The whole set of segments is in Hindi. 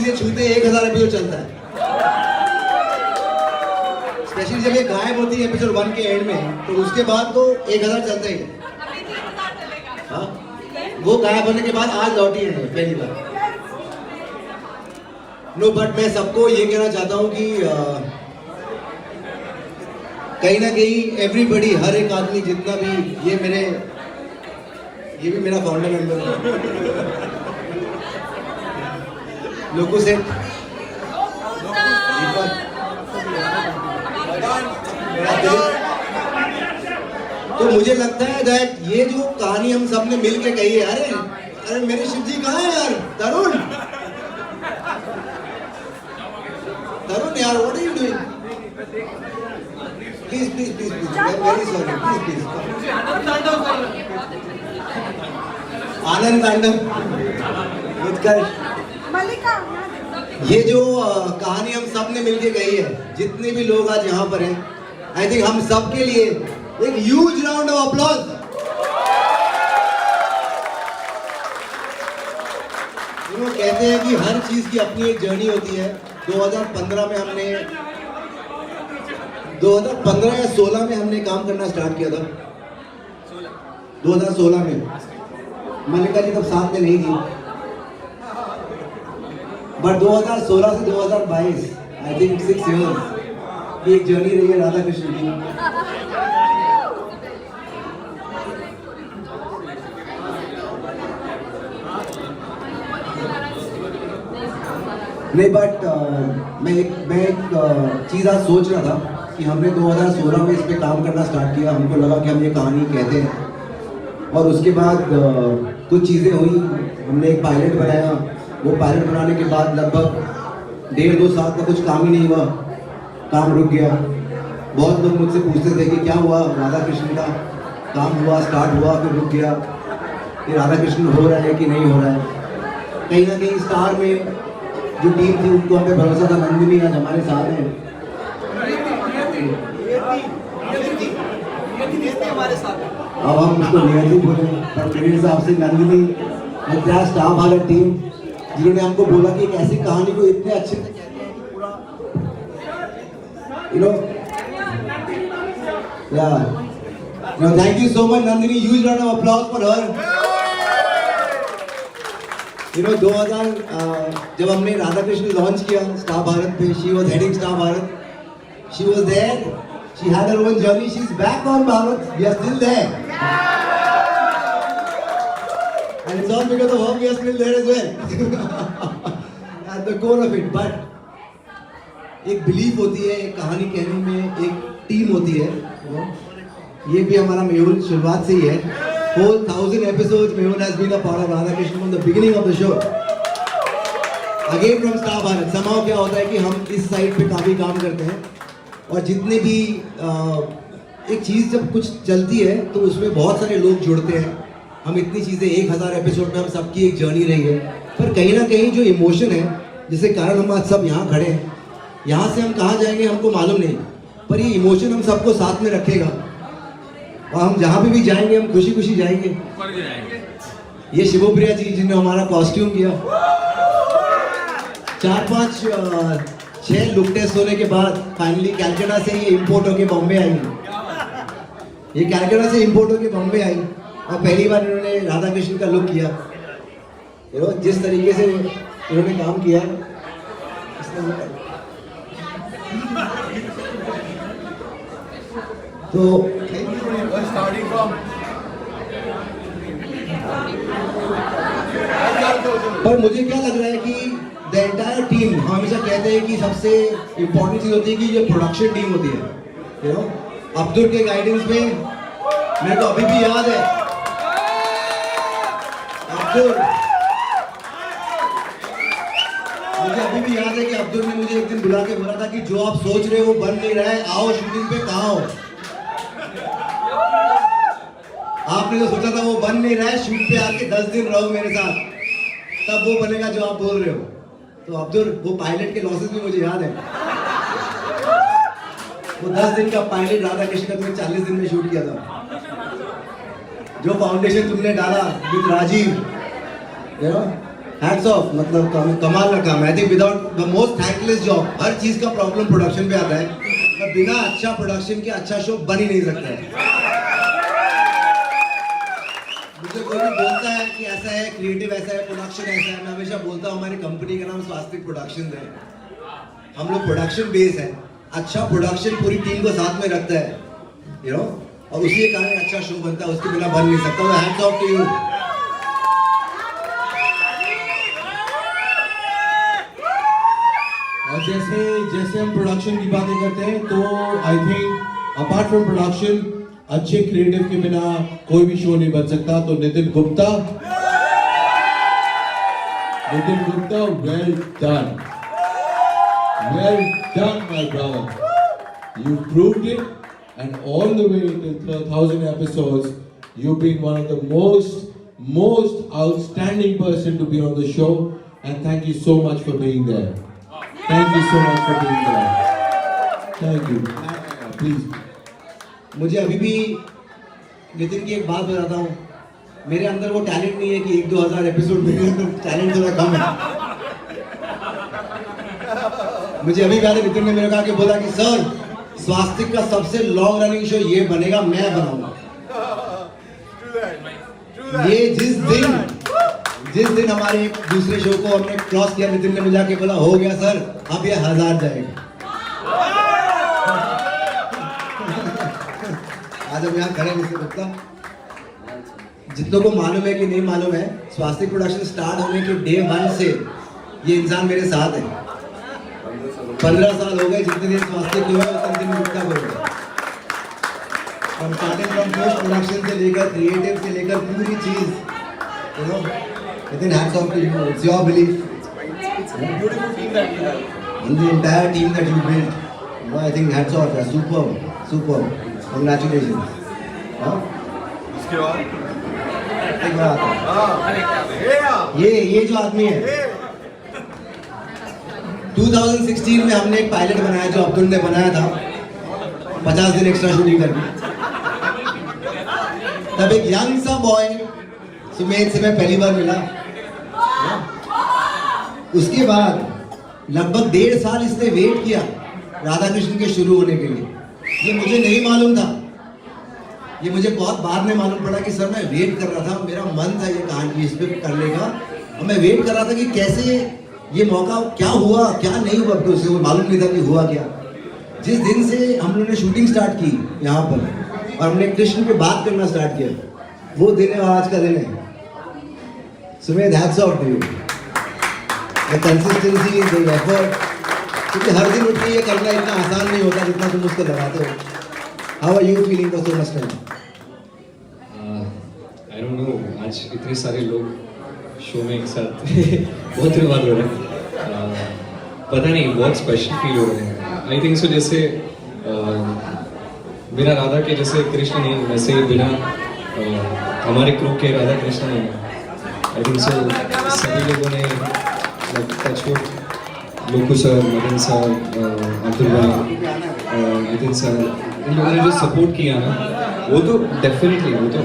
चीजें छूते 1000 एपिसोड चलता है। स्पेशली जब ये गायब होती है एपिसोड 1 के एंड में, तो उसके बाद तो 1000 चलता ही है। हाँ, वो गायब होने के बाद आज लौटी है पहली बार। नो बट मैं सबको ये कहना चाहता हूँ कि कहीं ना कहीं एवरीबडी, हर एक आदमी जितना भी, ये भी मेरा फाउंडर मेंबर है लोकू से। तो मुझे लगता है दैट ये जो कहानी हम सब ने मिल के कही है, अरे मेरे शिव जी कहाँ है यार? तरुण यार, what are you doing? Please I am very sorry, please Anand Tandav Utkarsh. ये जो कहानी हम सब ने मिलके कही है, जितने भी लोग आज यहाँ पर हैं, आई थिंक हम सब के लिए एक ह्यूज राउंड ऑफ अप्लॉज। कहते हैं कि हर चीज की अपनी एक जर्नी होती है। 2015 में हमने 2015 या 16 में हमने काम करना स्टार्ट किया था। 2016 में मल्लिका जी तब साथ में नहीं थी, बट 2016 से 2022 आई थिंक 6 इयर्स की एक जर्नी रही है राधा कृष्ण की। नहीं बट मैं एक चीज़ आज सोच रहा था कि हमने 2016 में इस पे काम करना स्टार्ट किया। हमको लगा कि हम ये कहानी कहते हैं, और उसके बाद कुछ चीज़ें हुई। हमने एक पायलट बनाया। वो पायलट बनाने के बाद लगभग 1.5-2 साल तक कुछ काम ही नहीं हुआ, काम रुक गया। बहुत लोग मुझसे पूछते थे कि क्या हुआ राधा कृष्ण का? काम हुआ, स्टार्ट हुआ, फिर रुक गया, कि राधा कृष्ण हो रहा है कि नहीं हो रहा है। कहीं ना कहीं स्टार में जो टीम थी उनको हमें भरोसा था। नंदिनी आज हमारे साथ है, अब हम उसको नियति बोले, पर मेरे हिसाब से नंदिनी मद्रास स्टाफ वाला टीम, जिन्होंने हमको बोला कि एक ऐसी कहानी को इतने अच्छे से कहते हैं कि पूरा thank you so much Nandini. Huge round of applause for her. 2000 जब हमने राधा कृष्ण लॉन्च किया स्टार भारत पे, she was heading Star Bharat, she was there, she had her own journey, she is back on Bharat, we are still there, and it's all because of her we are still there as well at the core of it. But एक बिलीफ होती है, एक कहानी कहने में एक टीम होती है। ये भी हमारा मेहुल शुरुआत से ही है। Whole 1000 episodes, Mehul has been a part of Radha Krishna from the beginning of the show. Again from Star Bharat. Somehow क्या होता है कि हम इस साइड पे काफ़ी काम करते हैं, और जितने भी एक चीज़ जब कुछ चलती है तो उसमें बहुत सारे लोग जुड़ते हैं। हम इतनी चीज़ें 1000 एपिसोड में हम सबकी एक जर्नी रही है, पर कहीं ना कहीं जो इमोशन है जिसके कारण हम आज सब यहाँ खड़े हैं, यहाँ से हम कहाँ जाएंगे हमको मालूम नहीं, पर ये इमोशन हम सबको साथ में रखेगा, और हम जहाँ पे भी जाएंगे हम खुशी खुशी जाएंगे। ये शिवप्रिया जी जिन्होंने हमारा कॉस्ट्यूम किया, 4-5-6 लुक टेस्ट होने के बाद फाइनली कैलकाटा से ये इंपोर्ट होके बॉम्बे आई। ये कैलकाटा से इंपोर्ट होके बॉम्बे आई, और पहली बार इन्होंने राधा कृष्ण का लुक किया। जिस तरीके से इन्होंने काम किया, तो पर मुझे क्या लग रहा है कि द एंटायर टीम, हम हमेशा कहते हैं कि सबसे इम्पोर्टेंट चीज होती है कि जो प्रोडक्शन टीम होती है, अब्दुल के गाइडेंस में, मेरे को अभी भी याद है अब्दुल, मुझे अभी भी याद है कि अब्दुल ने मुझे एक दिन बुला के बोला था कि जो आप सोच रहे हो वो बन नहीं रहा है, आओ शूटिंग पे, कहाँ हो? आपने जो सोचा था वो बन नहीं रहा है, शूट पे आके 10 दिन रहो मेरे साथ, तब वो बनेगा जो आप बोल रहे हो। तो अब्दुल, वो पायलट के लॉसेस भी मुझे याद है। वो 10 दिन का पायलट राधा कृष्ण का तुमने 40 दिन में शूट किया था। जो फाउंडेशन तुमने डाला विद राजीव, हैट्स ऑफ, मतलब कमाल का काम है। I think without the most thankless job, हर चीज का प्रॉब्लम प्रोडक्शन पे आता है, पर बिना अच्छा प्रोडक्शन के अच्छा शो बन ही नहीं सकता है। मुझे कोई भी बोलता है कि ऐसा है, क्रिएटिव ऐसा है, प्रोडक्शन ऐसा है, मैं हमेशा बोलता हूँ हमारी कंपनी का नाम स्वास्तिक प्रोडक्शन है। हम लोग प्रोडक्शन बेस है, अच्छा प्रोडक्शन पूरी टीम को साथ में रखता है, यू नो, और उसी के कारण अच्छा शो बनता है, उसके बिना बन नहीं सकता। Hats off to you. और जैसे हम प्रोडक्शन की बातें करते हैं तो I think apart from production अच्छे क्रिएटिव के बिना कोई भी शो नहीं बन सकता। तो Nitin Gupta, well done my brother, you proved it and all the way till 1000 episodes you've been one of the most outstanding person to be on the show, and thank you so much for being there. Thank you so much for being there. Thank you. Please. मुझे अभी भी नितिन की एक बात बताता हूँ, मेरे अंदर वो टैलेंट नहीं है कि 1-2 एपिसोड में, तो टैलेंट थोड़ा कम है। मुझे अभी याद है नितिन ने मेरे कहा कि बोला कि सर स्वास्तिक का सबसे लॉन्ग रनिंग शो ये बनेगा, मैं बनाऊंगा। ये जिस दिन हमारे दूसरे शो को हमने क्रॉस किया, नितिन ने मुझे आके बोला हो गया सर, अब ये 1000 जाएगा। आज हम यहाँ खड़े नहीं सकता। जितनों को मालूम है कि नहीं मालूम है, स्वास्तिक प्रोडक्शन स्टार्ट होने के डे 1 से ये इंसान मेरे साथ है। 15 साल हो गए, जितने दिन स्वास्तिक हुआ उतने दिन गुप्ता हो गए। और स्टार्टिंग फ्रॉम पोस्ट प्रोडक्शन से लेकर क्रिएटिव से लेकर पूरी चीज, you know, within hats off to you. It's your belief. It's a beautiful team that you have. And the entire team that you built. You know, I think hats off. Superb. Congratulations. हाँ? इसके बाद एक बात है। ये जो आदमी है, 2016 में हमने एक पायलट बनाया जो अब्दुल ने बनाया था, 50 दिन एक्स्ट्रा शूटिंग करके। तब एक यंग सा बॉय सुमेध से मैं पहली बार मिला। उसके बाद लगभग 1.5 साल इसने वेट किया राधा कृष्ण के शुरू होने के लिए। ये मुझे नहीं मालूम था, ये मुझे बहुत बाद में मालूम पड़ा कि सर मैं वेट कर रहा था, मेरा मन था ये कहानी इस पे करने का, और मैं वेट कर रहा था कि कैसे ये मौका, क्या हुआ क्या नहीं हुआ, तो उसे वो मालूम नहीं था कि हुआ क्या। जिस दिन से हम लोगों ने शूटिंग स्टार्ट की यहाँ पर और हमने कृष्ण पे बात करना स्टार्ट किया, वो दिन है और आज का दिन है। Sumedh, hats off to you. The consistency, the effort, क्योंकि हर दिन उठ के ये करना इतना आसान नहीं होता जितना तुम उसको लगाते हो। How are you feeling for so much time? I don't know, आज इतने सारे लोग शो में एक साथ बहुत दिन बाद हो रहे हैं, पता नहीं बहुत स्पेशल फील हो रहे हैं। आई थिंक सो जैसे बिना राधा के जैसे कृष्ण नहीं, वैसे ही बिना हमारे क्रू के राधा कृष्ण नहीं। आई थिंक सो सभी लोगों ने touchwood, Loku sir, Madan sir, Abdul भाई, नितिन सर, इन लोगों ने जो सपोर्ट किया ना, वो तो डेफिनेटली, वो तो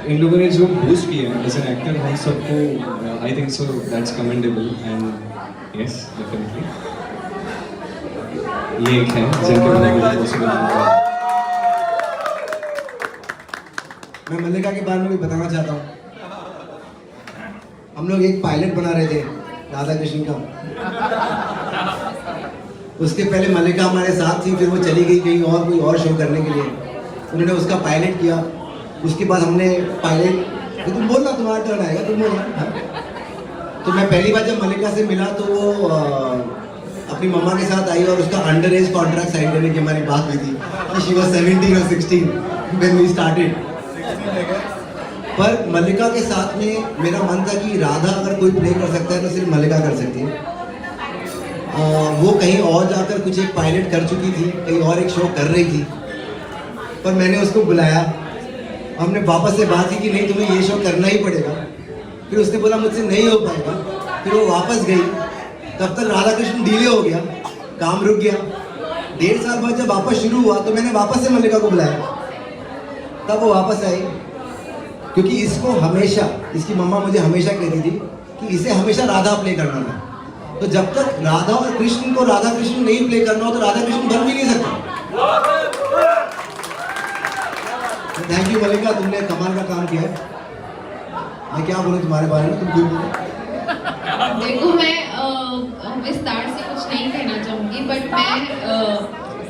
इन लोगों ने जो बूस्ट किया एज एन एक्टर हम सबको, I think so that's commendable and yes definitely ये एक है जिनके बारे में पॉसिबल है। मैं मल्लिका के बारे में भी बताना चाहता हूँ। हम लोग एक पायलट बना रहे थे राधा कृष्ण का। उसके पहले मल्लिका हमारे साथ थी, फिर वो चली गई कहीं और, कोई और शो करने के लिए। उन्होंने उसका पायलट किया। उसके बाद हमने पायलट, तुम बोलना, तुम्हारा टर्न आएगा, तुम बोलना। तो मैं पहली बार जब मल्लिका से मिला तो वो अपनी मम्मा के साथ आई और उसका अंडर एज कॉन्ट्रैक्ट साइन करने की हमारी बात हुई थी। शी वाज 17 और 16 व्हेन वी स्टार्टेड। पर मल्लिका के साथ में मेरा मन था कि राधा अगर कोई प्ले कर सकता है तो सिर्फ मल्लिका कर सकती है। वो कहीं और जाकर कुछ एक पायलट कर चुकी थी, कहीं और एक शो कर रही थी, पर मैंने उसको बुलाया, हमने वापस से बात की कि नहीं तुम्हें ये शो करना ही पड़ेगा। फिर उसने बोला मुझसे नहीं हो पाएगा, फिर वो वापस गई। तब तक राधा कृष्ण डिले हो गया, काम रुक गया। 1.5 साल बाद जब वापस शुरू हुआ तो मैंने वापस से मल्लिका को बुलाया, तब वो वापस आई। क्योंकि इसको हमेशा, इसकी मम्मा मुझे हमेशा कहती थी कि इसे हमेशा राधा प्ले करना था। तो जब तक राधा और कृष्ण को राधा कृष्ण नहीं प्ले करना हो तो राधा कृष्ण बन भी नहीं सकता। थैंक यू मलिका, तुमने कमाल का काम किया है। मैं क्या बोलूं तुम्हारे बारे में, तुम क्यों बोलो? देखो मैं विस्तार से कुछ नहीं कहना चाहूंगी, बट मैं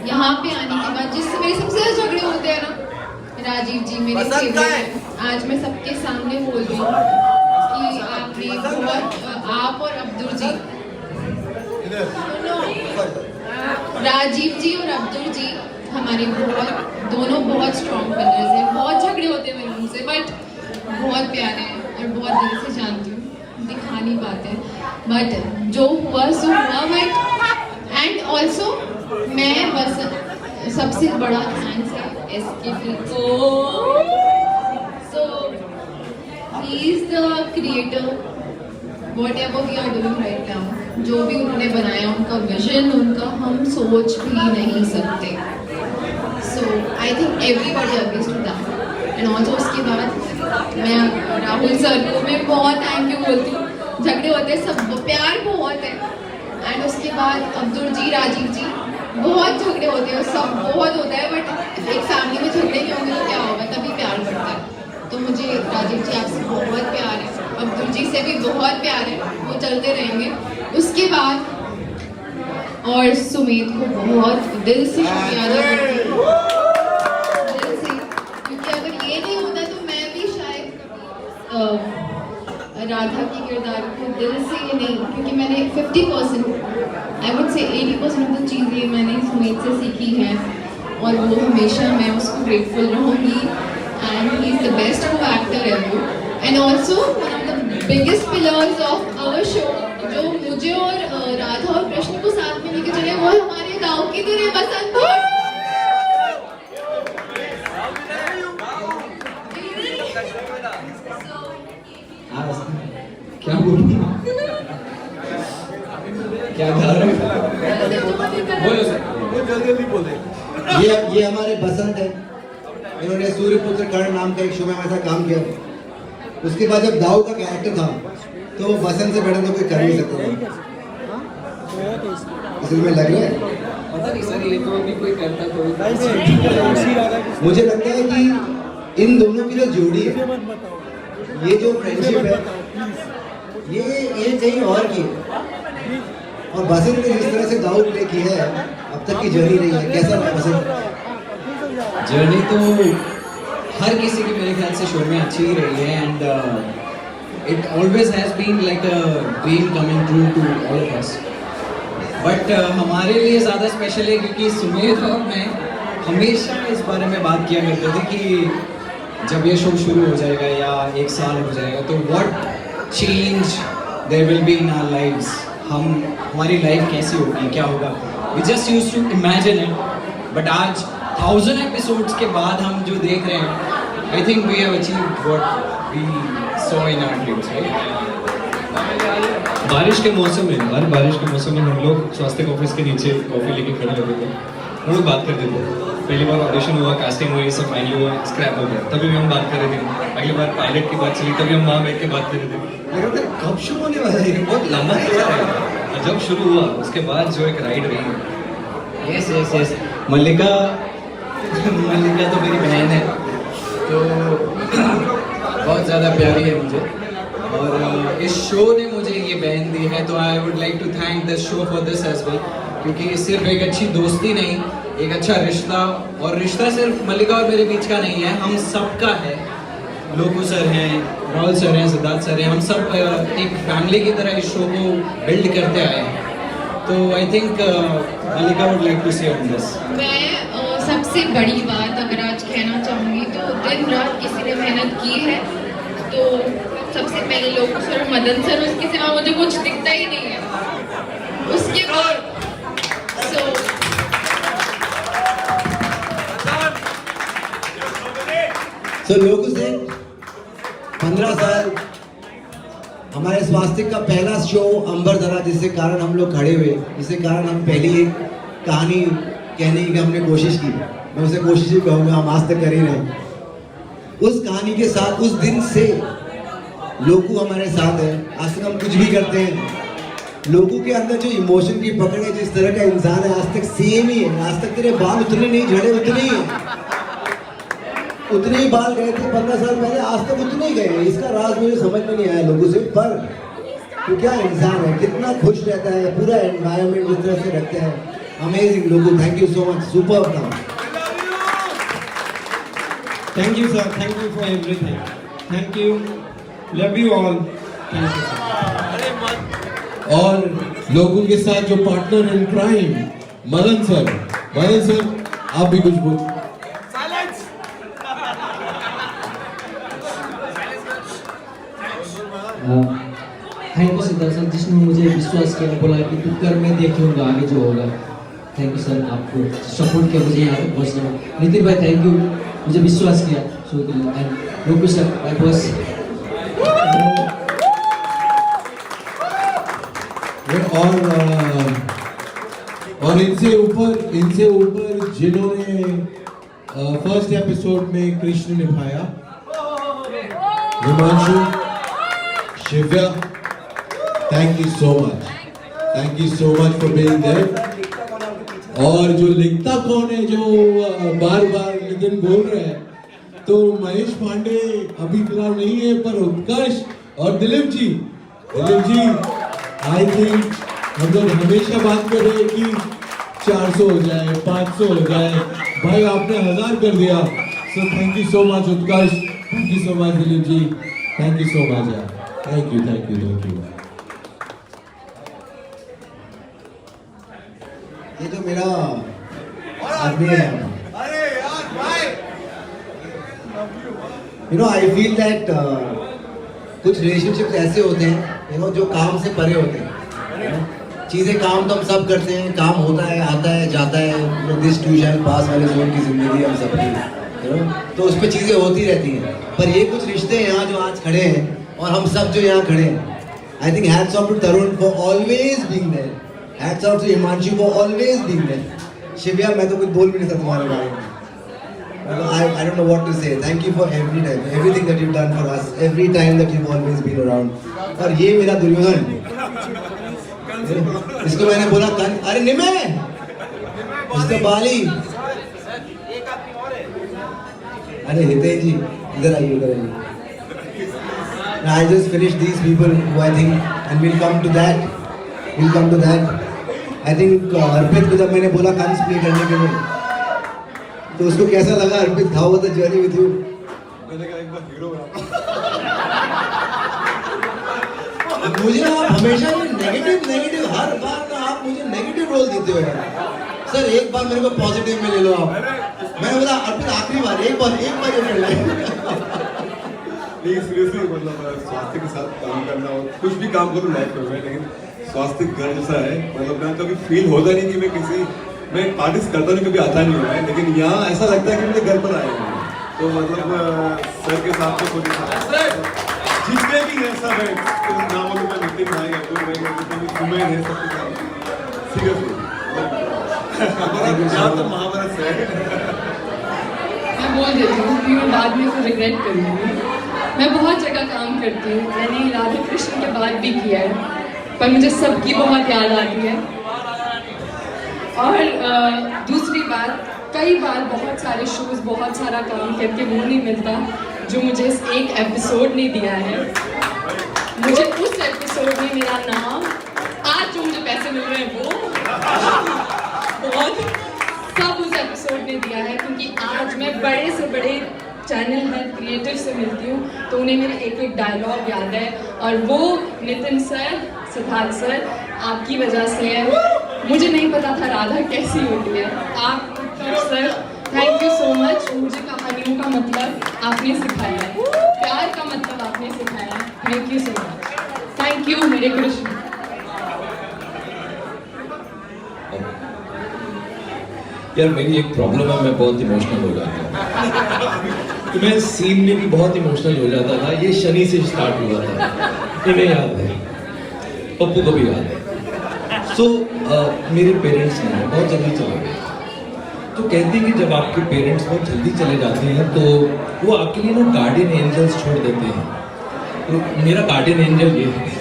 यहाँ पे आने के बाद जिससे मेरे सबसे ज्यादा झगड़े होते हैं ना, राजीव जी मेरे फेवरेट हैं। आज मैं सबके सामने बोल रही हूँ कि आपने बहुत, आप और अब्दुल जी, राजीव जी और अब्दुल जी हमारे दोनों बहुत स्ट्रॉन्ग पिलर्स हैं। बहुत झगड़े होते हैं मेरे उनसे, बट बहुत प्यारे हैं और बहुत दिल से जानती हूँ, दिखा नहीं पाते, बट जो हुआ सो हुआ। बट एंड ऑल्सो मैं बस सबसे बड़ा थैंक्स है SK को। So he is the creator whatever we are doing right now. जो भी उन्होंने बनाया, उनका विजन, उनका हम सोच भी नहीं सकते। So I think everybody agrees to that. And also उसके बाद मैं राहुल सर को मैं बहुत थैंक यू बोलती हूँ। झगड़े होते हैं सब, प्यार बहुत है। एंड उसके बाद अब्दुल जी, राजीव जी, बहुत झगड़े होते हैं, सब बहुत होता है, बट एक फैमिली में झगड़े नहीं होंगे तो क्या होगा, तभी प्यार बढ़ता है। तो मुझे राजीव जी आपसे बहुत प्यार है, अब्दुल जी से भी बहुत प्यार है, वो चलते रहेंगे। उसके बाद और सुमित को बहुत दिल से शुक्रिया अदा करती हूँ, दिल से, क्योंकि अगर ये नहीं होता तो मैं भी शायद राधा के किरदार को दिल से नहीं, क्योंकि मैंने 50% I would say 80% of the चीज़ें मैंने सुमित से सीखी हैं, और वो हमेशा मैं उसको ग्रेटफुल रहूँगी। And he is the best co actor ever. And also one of the biggest pillars of our show, जो मुझे और राधा और कृष्ण को साथ में लेके चले, वो हमारे गाँव की तरह बसंत। क्या बोलूं, क्या गा रहे हो? बोलो सर, जल्दी बोले। ये हमारे बसंत है। इन्होंने सूर्यपुत्र कर्ण नाम का एक शो में हमारे साथ काम किया। उसके बाद जब दाऊ का कैरेक्टर था तो वो बसंत से बेटर तो कोई कर नहीं सकता था। इसमें लग रहा है, पता नहीं सर, ये तो अभी कोई करता तो मुझे लगता है कि इन दोनों की जो जोड़ी है, ये जो फ्रेंडशिप है, ये कहीं और की है। और बसंत ने जिस तरह से दाऊ प्ले किया है, अब तक की जर्नी रही है, कैसा रहा बसंत? जर्नी तो हर किसी की मेरे ख्याल से शो में अच्छी ही रही है। And it always has been like a dream coming true to all of us. But हमारे लिए ज़्यादा स्पेशल है क्योंकि सुमेध और मैं हमेशा इस बारे में बात किया करते थे कि जब ये शो शुरू हो जाएगा या 1 साल हो जाएगा तो what change there will be in our lives. हमारी लाइफ कैसी होगी, क्या होगा, we just used to imagine it. But आज 1000 एपिसोड्स के बाद हम जो देख रहे हैं, I think we have achieved what we saw in our dreams, right? बारिश के मौसम में, हर बारिश के मौसम में हम लोग स्वास्थ्य ऑफिस के नीचे कॉफी लेके खड़े होते थे, हम लोग बात करते थे। पहली बार ऑडिशन हुआ, कास्टिंग हुई, सब फाइनल हुआ, स्क्रैप हो गया, तभी भी हम बात कर रहे थे। अगली बार पायलट की बात चली, तभी हम वहाँ बैठ के बात कर रहे थे। लेकिन कब शुरू होने वाला है, बहुत लंबा है। जब शुरू हुआ उसके बाद जो एक राइड रही, यस यस यस, मल्लिका तो मेरी बहन है, तो बहुत ज़्यादा प्यारी है मुझे, और इस शो ने मुझे ये बहन दी है। तो I would like to thank this show for this as well, क्योंकि सिर्फ एक अच्छी दोस्ती नहीं, एक अच्छा रिश्ता, और रिश्ता सिर्फ मल्लिका और मेरे बीच का नहीं है, हम सबका है। लोकू सर हैं, राहुल सर हैं, सिद्धार्थ सर हैं, हम सब एक फैमिली की तरह इस शो को बिल्ड करते आए हैं। तो I think Mallika would like to say on this. मैं सबसे बड़ी बात अगर आज कहना चाहूँगी तो दिन रात किसी ने मेहनत की है, तो सबसे पहले लोकू सर और मदन सर, उसके सिवा मुझे कुछ दिखता ही नहीं है। उसके बाद लोगों से 15 साल हमारे स्वास्थ्य का पहला शो अंबर धरा, जिसके कारण हम लोग खड़े हुए, जिसके कारण हम पहली एक कहानी कहने की हमने कोशिश की। मैं उसे कोशिश ही कहूँगा, हम आज तक कर ही रहे। उस कहानी के साथ उस दिन से लोगू हमारे साथ है। आज तक हम कुछ भी करते हैं, लोगों के अंदर जो इमोशन की पकड़ है, जिस तरह का इंसान है आज तक सेम ही है। आज तक तेरे बाल उतने नहीं झड़े, उतने ही उतने ही बाल गए थे 15 साल पहले, आज तक उतने ही गए हैं। इसका राज मुझे समझ में नहीं आया लोगों से, पर तो क्या इंसान है, कितना खुश रहता है, पूरा एनवायरनमेंट जिस तरह से रखते हैं। अमेजिंग लोगों, thank you so much, super काम। Thank you, sir. Thank you for everything. Thank you. Love you all. Thank you, sir. और लोगों के साथ जो partner in crime Madan sir, आप भी कुछ बोल। थैंक यू सिद्धार्थ सर, जिसने मुझे विश्वास किया, बोला कि तू कर, मैं देखूंगा आगे जो होगा। थैंक यू सर, आपको सपोर्ट किया मुझे यहाँ तक पहुँचने में। नितिन भाई थैंक यू, मुझे विश्वास किया। So and Loku sir my boss. और इनसे ऊपर जिन्होंने फर्स्ट एपिसोड में कृष्ण निभाया, Himanshu, Shivya, thank you so much for being there. और जो लिखता कौन है, जो बार नितिन बोल रहे हैं, तो महेश पांडे अभी फिलहाल नहीं है, पर उत्कर्ष और दिलीप जी आई थिंक हम लोग हमेशा बात कर रहे हैं कि 400 हो जाए, 500 हो जाए, भाई आपने 1000 कर दिया। So thank you so much Utkarsh, thank you so much Dilip ji, thank you so much यार, थैंक यू। ये जो मेरा आदमी है, you know I feel that कुछ रिलेशनशिप्स ऐसे होते हैं, यू नो, जो काम से परे होते हैं। चीज़ें काम तो हम सब करते हैं, काम होता है, आता है, जाता है, दिस टू शैल पास वाले जोन की जिंदगी हम सबकी, यू नो, तो उस पर चीज़ें होती रहती हैं। पर ये कुछ रिश्ते हैं यहाँ जो आज खड़े हैं, और हम सब जो यहाँ खड़े हैं, I think hats off to Tarun for always being there, hats off to Himanshu for always being there. Shivya, मैं तो कुछ बोल भी नहीं सकता तुम्हारे बारे में। I don't know what to say. Thank you for everything that you've done for us, every time that you've always been around. और ये मेरा दुर्योधन, इसको मैंने बोला अरे निमे, इसका बाली, अरे हितेश जी इधर आइए। I just finished these people who I think, and we'll come to that. I think अर्पित को जब मैंने बोला कंस प्ले करने के लिए, तो उसको कैसा लगा? Arpit, how was the journey with you? मैंने कहा एक बार हीरो बना। मुझे आप हमेशा ये नेगेटिव हर बार ना आप मुझे नेगेटिव रोल देते हो यार। सर एक बार मेरे को पॉजिटिव में ले लो आप। मैंने बोला अर्पित आखिरी बार एक बार ये कर ले। नहीं सीरियसली, मतलब स्वास्थ्य के साथ काम करना और कुछ भी काम करूँ लाइफ में, लेकिन स्वास्थ्य घर जैसा है। मतलब मैं कभी फील होता नहीं कि मैं आर्टिस्ट करता नहीं, कभी आता नहीं हुआ है, लेकिन यहाँ ऐसा लगता है कि मेरे घर पर आए हैं। तो मतलब सर के साथ तो जितने भी हैं सब है, नाम वालों का नितिन भाई, अब्दुल भाई, जितने भी घूमे हैं सबके साथ सीरियसली हमारा तो महाभारत है। मैं बोल देती हूँ कि मैं बाद में उसे रिग्रेट करूँगी। मैं बहुत जगह काम करती हूँ, मैंने राधा कृष्ण के बाद भी किया है, पर मुझे सबकी बहुत याद आती है। और दूसरी बात, कई बार बहुत सारे शोज, बहुत सारा काम करके वो नहीं मिलता जो मुझे इस एक एपिसोड ने दिया है। मुझे उस एपिसोड में मेरा नाम, आज जो मुझे पैसे मिल रहे हैं वो बहुत सब उस एपिसोड ने दिया है, क्योंकि आज मैं बड़े से बड़े चैनल हेड क्रिएटिव से मिलती हूँ तो उन्हें मेरा एक एक डायलॉग याद है, और वो नितिन सर, सिद्धार्थ सर, आपकी वजह से है। मुझे नहीं पता था राधा कैसी होती है। आप sir thank you so much, मुझे कहानियों का मतलब आपने सिखाया है, प्यार का मतलब आपने सिखाया है। Thank you so much, thank you मेरे कृष्ण। यार मेरी एक प्रॉब्लम है, मैं बहुत इमोशनल हो जाता हूँ। तो मैं सीन में भी बहुत इमोशनल हो जाता था। ये शनि से स्टार्ट हुआ था, इन्हें याद है, पप्पू को भी याद है। सो मेरे पेरेंट्स ने बहुत जल्दी चले गए, तो कहते हैं कि जब आपके पेरेंट्स बहुत जल्दी चले जाते हैं तो वो आपके लिए ना गार्डियन एंजल्स छोड़ देते हैं। तो मेरा गार्डियन एंजल ये है।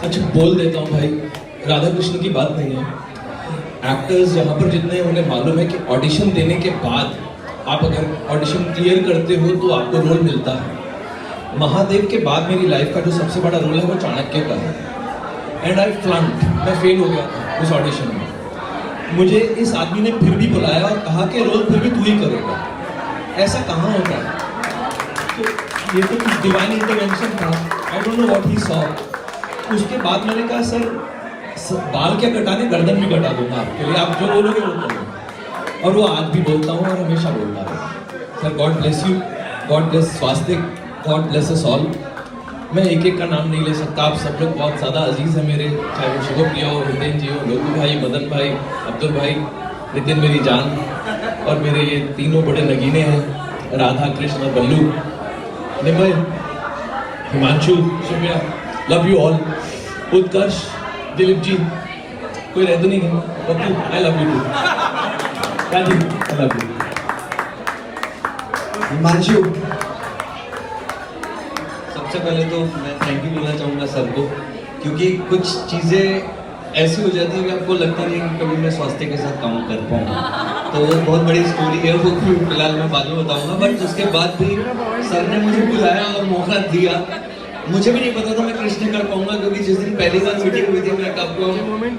अच्छा बोल देता हूँ भाई, राधा कृष्ण की बात नहीं है। एक्टर्स यहाँ पर जितने हैं उन्हें मालूम है कि ऑडिशन देने के बाद आप अगर ऑडिशन क्लियर करते हो तो आपको रोल मिलता है। महादेव के बाद मेरी लाइफ का जो सबसे बड़ा रोल है वो चाणक्य का है। एंड आई फ्लंक्ड, मैं फेल हो गया था उस ऑडिशन में। मुझे इस आदमी ने फिर भी बुलाया और कहा कि रोल फिर भी तू ही करेगा। ऐसा कहाँ होता है? तो ये तो कुछ डिवाइन इंटरवेंशन था। आई don't know what he saw. उसके बाद मैंने कहा सर बाल क्या कटाने, गर्दन भी कटा दूंगा आपके लिए, आप जो बोलोगे वो करूँगा। और वो आज भी बोलता हूँ और हमेशा बोलता है। Sir God bless you, God bless Swastik, God bless us all. मैं एक एक का नाम नहीं ले सकता, आप सब लोग बहुत ज़्यादा अजीज़ हैं मेरे, चाहे वो शुभप्रिया हो, हितेन जी हो, लोकू भाई, मदन भाई, अब्दुल भाई, नितिन मेरी जान, और मेरे ये तीनों बड़े नगीने हैं, राधा कृष्ण और Ballu, Nimay, Himanshu, Shubhya, love you all. Utkarsh, Dilip ji, कोई रह तो नहीं है, Babbu I love you too, Rajiv I love you, Himanshu. सबसे पहले तो मैं थैंक यू बोलना चाहूँगा सर को, क्योंकि कुछ चीज़ें ऐसी हो जाती है कि आपको लगता नहीं कि कभी मैं स्वास्थ्य के साथ काम कर पाऊँ। तो वो बहुत बड़ी स्टोरी है, वो फिलहाल मैं बाद में बताऊँगा। बट उसके बाद भी सर ने मुझे बुलाया और मौका दिया। मुझे भी नहीं पता था मैं कृष्ण कर पाऊंगा, क्योंकि जिस दिन पहली बार मीटिंग हुई थी, मैं आपको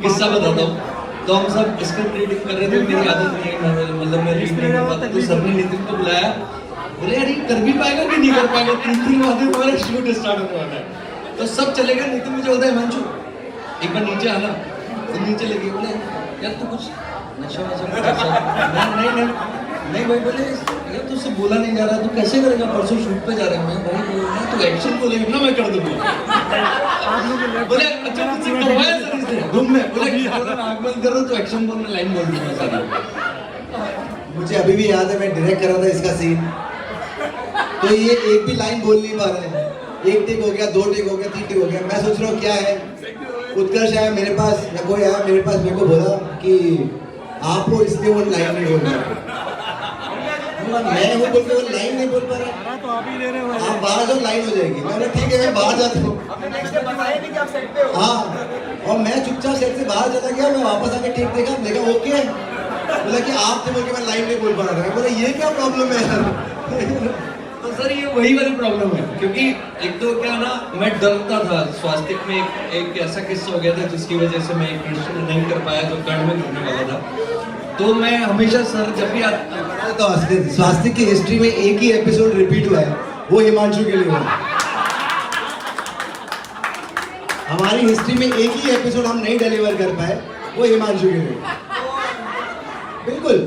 किस्सा बताता हूँ। तो हम सब स्क्रिप्ट रीडिंग कर रहे थे, मेरी आदत नहीं है, मतलब मैं रीड नहीं कर पाता। तो सर ने नितिन को बुलाया, बोले यार ये कर भी पाएगा कि नहीं कर पाएगा, 3 बातें हमारा शूट स्टार्ट होने वाला है। तो सब चले गए। नितिन मुझे बोलता है हिमांशु एक बार नीचे आना। तो नीचे लगे, बोले यार तू कुछ नशा वशा नहीं भाई। बोले यार तुझसे बोला नहीं जा रहा, तू कैसे करेगा, परसों शूट पे जा रहे हैं। मैं भाई बोलना तू एक्शन बोलेगा ना, मैं कर दूंगा। बोले अच्छा तुझसे करवाया सर इसने रूम में, बोले आँख बंद करो तो एक्शन बोल, मैं लाइन बोल दूंगा सर। मुझे अभी भी याद है, मैं डायरेक्ट कर रहा था इसका सीन, तो ये एक भी लाइन बोल नहीं पा रहे हैं। 1 टेक हो गया, 2 टेक हो गया, 3 टेक हो गया। मैं सोच रहा हूँ क्या है। उत्कर्ष आया मेरे पास, या कोई आया मेरे पास, मेरे को बोला कि आपको इसलिए वो लाइन नहीं बोल रहा। मैं वो बोल के वो लाइन नहीं बोल पा रहा, आप बाहर जाओ लाइन हो जाएगी। मैंने ठीक है मैं बाहर जाता हूँ। हाँ, और मैं चुपचाप सेट से बाहर चला गया। मैं वापस आके टेक देखा ओके, बोला कि आप थे बोल के मैं लाइन नहीं बोल पा रहा था। बोला ये क्या प्रॉब्लम है यार। तो सर ये वही वाली प्रॉब्लम है, क्योंकि एक तो क्या ना, मैं डरता था। स्वास्थ्य में एक ऐसा किस्सा हो गया था जिसकी वजह से मैं कृष्ण नहीं कर पाया, जो कर्ण में करने वाला था। तो मैं हमेशा सर जब भी तो स्वास्थ्य की हिस्ट्री में एक ही एपिसोड रिपीट हुआ है, वो हिमांशु के लिए हुआ। हमारी हिस्ट्री में एक ही एपिसोड हम नहीं डिलीवर कर पाए, वो हिमांशु के लिए। बिल्कुल।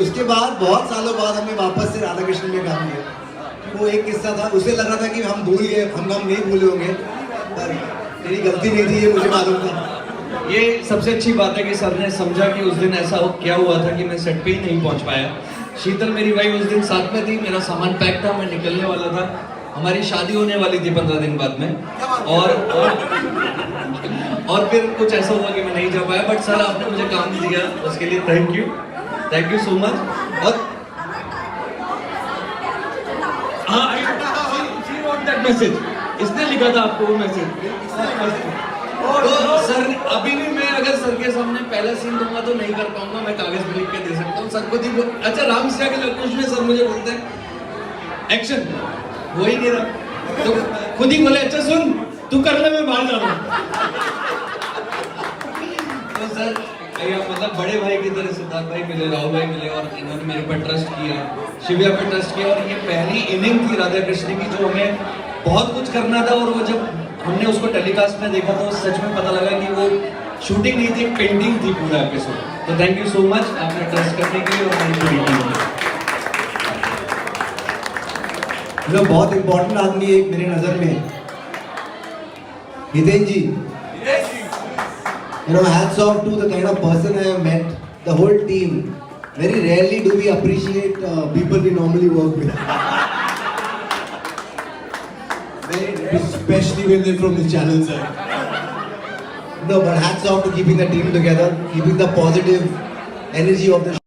उसके बाद बहुत सालों बाद हमने वापस से राधा कृष्ण में काम किया। वो एक किस्सा था, उसे लग रहा था कि हम भूल गए, हम नहीं भूले होंगे, पर मेरी गलती नहीं थी, ये मुझे मालूम था। ये सबसे अच्छी बात है कि सर ने समझा कि उस दिन ऐसा क्या हुआ था कि मैं सेट पे ही नहीं पहुंच पाया। शीतल मेरी वाइफ उस दिन साथ में थी, मेरा सामान पैक था, मैं निकलने वाला था। हमारी शादी होने वाली थी 15 दिन बाद में, और फिर कुछ ऐसा हुआ कि मैं नहीं जा पाया। बट सर आपने मुझे काम दिया, उसके लिए थैंक यू सो मच। और हाँ, मैसेज इसने लिखा था आपको वो मैसेज। तो सर अभी भी मैं अगर सर के सामने पहला सीन दूंगा तो नहीं कर पाऊंगा, मैं कागज पे लिख के दे सकता हूँ सर को। अच्छा राम सिया के लकुश में सर मुझे बोलते हैं एक्शन, हो ही नहीं रहा, तो खुद ही बोले अच्छा सुन तू कर ले, मैं बाहर जा रहा हूँ। तो सर मतलब बड़े भाई की तरह सिद्धार्थ भाई मिले, राहुल भाई मिले, और इन्होंने मेरे पर ट्रस्ट किया, शिव्या पे ट्रस्ट किया। और ये पहली इनिंग थी राधा कृष्ण की, जो हमें बहुत कुछ करना था। और वो जब हमने उसको टेलीकास्ट में देखा तो सच में पता लगा कि वो शूटिंग नहीं थी, पेंटिंग थी पूरा एपिसोड। तो थैंक यू सो मच आपने ट्रस्ट करने के लिए और हमारी पूरी टीम को। मतलब बहुत इंपॉर्टेंट आदमी एक मेरी नजर में, हितेन जी। You know, hats off to the kind of person I have met, the whole team. Very rarely do we appreciate people we normally work with. especially when they're from the channel side. No, but hats off to keeping the team together, keeping the positive energy of the show.